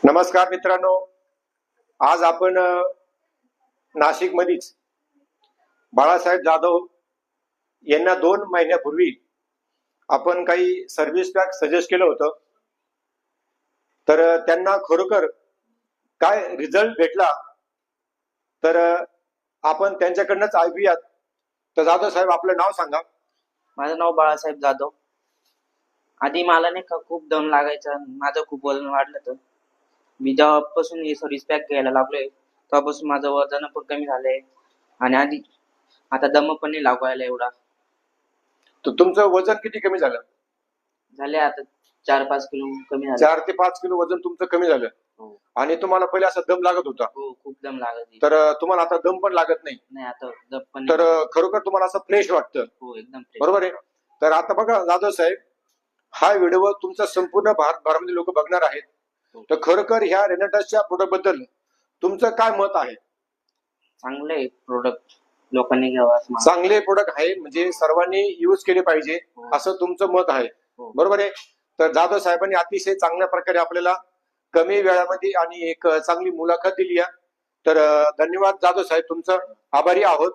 नमस्कार मित्रांनो, आज आपण नाशिक मध्येच बाळासाहेब जाधव यांना 2 महिन्यापूर्वी आपण काही सर्व्हिस पॅक सजेस्ट केलं होतं. तर त्यांना खरोखर काय रिझल्ट भेटला तर आपण त्यांच्याकडनंच ऐकूयात. तर जाधव साहेब, आपलं नाव सांगा. माझं नाव बाळासाहेब जाधव. आधी मला नाही का खूप दम लागायचा, माझं खूप वजन वाढलं होतं. मी जेव्हापासून हे सर्व्हिस पॅक घ्यायला लागलोय तेव्हापासून माझं वजन पण कमी झालंय आणि आता दम पण नाही लागायला एवढा. तर तुमचं वजन किती कमी झालं? झाले आता 4-5 किलो कमी झाले. 4 ते 5 किलो वजन तुमचं कमी झालं. हो आणि तुम्हाला पहिले असा दम लागत होता, हो, खूप दम लागत आहे. तर तुम्हाला आता दम पण लागत नाही. नाही, आता दम पण तर नाही. खरोखर तुम्हाला असं फ्रेश वाटतं. हो, एकदम fresh. बरोबर आहे. तर आता बघा जाधव साहेब, हा व्हिडिओ तुमचा संपूर्ण भारतभरामध्ये लोक बघणार आहेत. तर खरोखर ह्या रेनेटसच्या प्रोडक्ट बद्दल तुमचं काय मत आहे? चांगलं आहे प्रोडक्ट, लोकांनी घ्यावं असं मला. चांगले प्रोडक्ट आहे, म्हणजे सर्वांनी युज केले पाहिजे हो. असं तुमचं मत आहे. हो. बरोबर आहे. तर जाधव साहेबांनी अतिशय चांगल्या प्रकारे आपल्याला कमी वेळामध्ये आणि एक चांगली मुलाखत दिली आहे. तर धन्यवाद जाधव साहेब, तुमचं आभारी आहोत.